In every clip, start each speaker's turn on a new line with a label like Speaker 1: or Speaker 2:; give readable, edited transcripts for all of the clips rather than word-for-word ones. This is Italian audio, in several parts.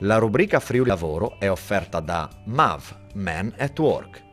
Speaker 1: La rubrica Friuli Lavoro è offerta da MAV, Men at Work.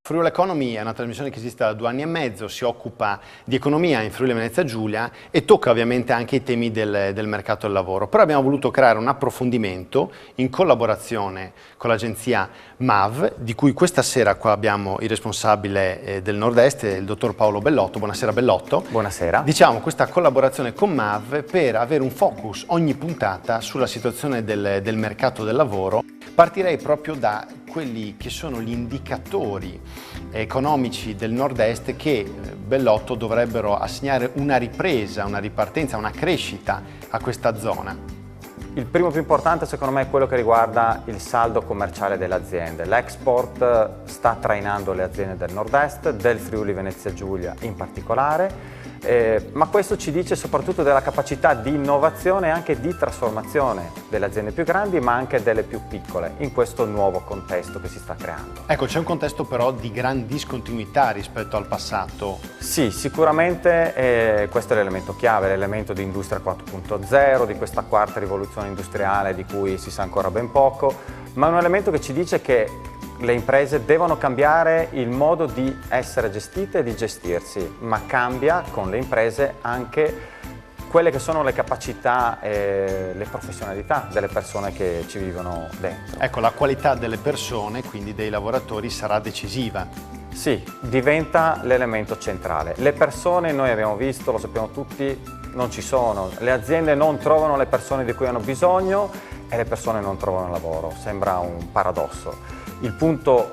Speaker 2: Friuli Economy è una trasmissione che esiste da 2 anni e mezzo, si occupa di economia in Friuli Venezia Giulia e tocca ovviamente anche i temi del mercato del lavoro. Però abbiamo voluto creare un approfondimento in collaborazione con l'agenzia MAV, di cui questa sera qua abbiamo il responsabile del Nord-Est, il dottor Paolo Bellotto. Buonasera Bellotto.
Speaker 3: Buonasera.
Speaker 2: Diciamo questa collaborazione con MAV per avere un focus ogni puntata sulla situazione del mercato del lavoro. Partirei proprio da quelli che sono gli indicatori economici del Nord-Est che Bellotto dovrebbero assegnare una ripresa, una ripartenza, una crescita a questa zona.
Speaker 3: Il primo più importante secondo me è quello che riguarda il saldo commerciale delle aziende. L'export sta trainando le aziende del Nord-Est, del Friuli Venezia Giulia in particolare, ma questo ci dice soprattutto della capacità di innovazione e anche di trasformazione delle aziende più grandi ma anche delle più piccole in questo nuovo contesto che si sta creando.
Speaker 2: Ecco, c'è un contesto però di gran discontinuità rispetto al passato.
Speaker 3: Sì, sicuramente questo è l'elemento chiave, l'elemento di Industria 4.0, di questa quarta rivoluzione industriale di cui si sa ancora ben poco, ma è un elemento che ci dice che le imprese devono cambiare il modo di essere gestite e di gestirsi, ma cambia con le imprese anche quelle che sono le capacità e le professionalità delle persone che ci vivono dentro.
Speaker 2: Ecco, la qualità delle persone, quindi dei lavoratori, sarà decisiva.
Speaker 3: Sì, diventa l'elemento centrale. Le persone, noi abbiamo visto, lo sappiamo tutti, non ci sono. Le aziende non trovano le persone di cui hanno bisogno e le persone non trovano lavoro. Sembra un paradosso. Il punto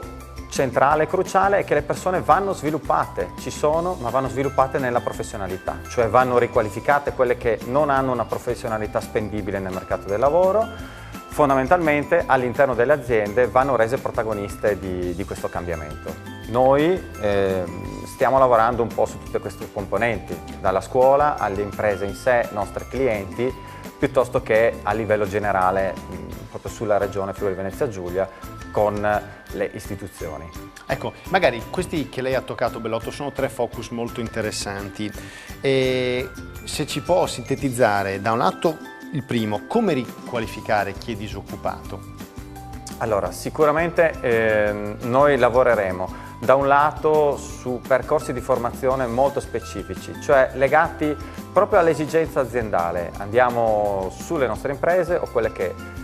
Speaker 3: centrale e cruciale è che le persone vanno sviluppate, ci sono, ma vanno sviluppate nella professionalità, cioè vanno riqualificate quelle che non hanno una professionalità spendibile nel mercato del lavoro. Fondamentalmente all'interno delle aziende vanno rese protagoniste di questo cambiamento. Noi stiamo lavorando un po' su tutte queste componenti, dalla scuola alle imprese in sé, nostri clienti, piuttosto che a livello generale proprio sulla regione Friuli Venezia Giulia con le istituzioni.
Speaker 2: Ecco, magari questi che lei ha toccato, Bellotto, sono 3 focus molto interessanti. E se ci può sintetizzare, da un lato il primo, come riqualificare chi è disoccupato?
Speaker 3: Allora, sicuramente noi lavoreremo da un lato su percorsi di formazione molto specifici, cioè legati proprio all'esigenza aziendale. Andiamo sulle nostre imprese o quelle che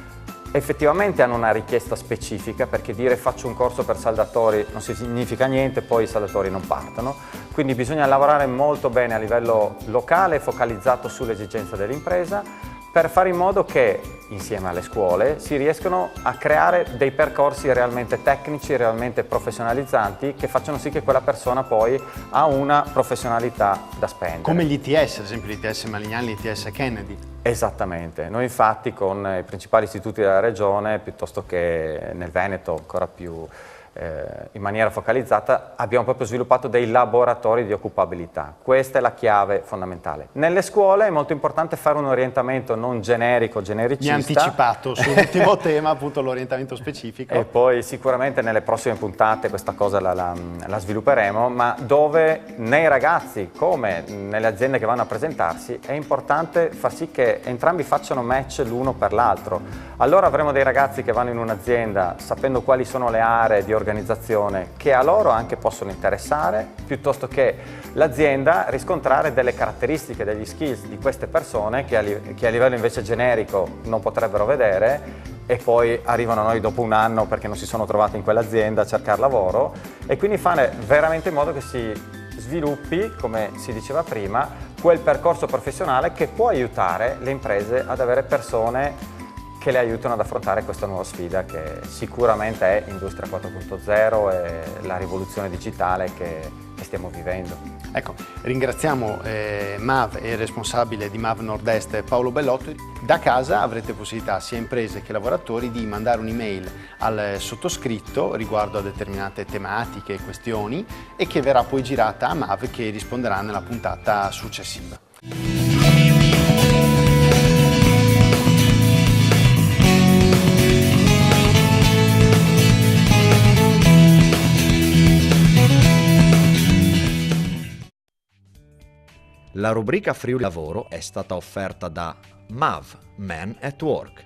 Speaker 3: effettivamente hanno una richiesta specifica, perché dire faccio un corso per saldatori non significa niente, poi i saldatori non partono. Quindi bisogna lavorare molto bene a livello locale, focalizzato sull'esigenza dell'impresa, per fare in modo che insieme alle scuole si riescano a creare dei percorsi realmente tecnici, realmente professionalizzanti, che facciano sì che quella persona poi ha una professionalità da spendere.
Speaker 2: Come gli ITS, ad esempio l'ITS Malignani, l'ITS Kennedy.
Speaker 3: Esattamente, noi infatti con i principali istituti della regione, piuttosto che nel Veneto ancora più in maniera focalizzata, abbiamo proprio sviluppato dei laboratori di occupabilità. Questa è la chiave fondamentale. Nelle scuole è molto importante fare un orientamento non generico, genericista.
Speaker 2: Mi ha anticipato sull'ultimo tema, appunto l'orientamento specifico.
Speaker 3: E poi sicuramente nelle prossime puntate questa cosa la svilupperemo, ma dove nei ragazzi come nelle aziende che vanno a presentarsi è importante far sì che entrambi facciano match l'uno per l'altro. Allora avremo dei ragazzi che vanno in un'azienda sapendo quali sono le aree di organizzazione che a loro anche possono interessare, piuttosto che l'azienda riscontrare delle caratteristiche, degli skills di queste persone che a livello invece generico non potrebbero vedere e poi arrivano a noi dopo un anno perché non si sono trovati in quell'azienda a cercare lavoro, e quindi fare veramente in modo che si sviluppi, come si diceva prima, quel percorso professionale che può aiutare le imprese ad avere persone che le aiutano ad affrontare questa nuova sfida che sicuramente è Industria 4.0 e la rivoluzione digitale che stiamo vivendo.
Speaker 2: Ecco, ringraziamo MAV e il responsabile di MAV Nord-Est Paolo Bellotto. Da casa avrete possibilità, sia imprese che lavoratori, di mandare un'email al sottoscritto riguardo a determinate tematiche e questioni, e che verrà poi girata a MAV, che risponderà nella puntata successiva.
Speaker 1: La rubrica Friuli Lavoro è stata offerta da MAV, Men at Work.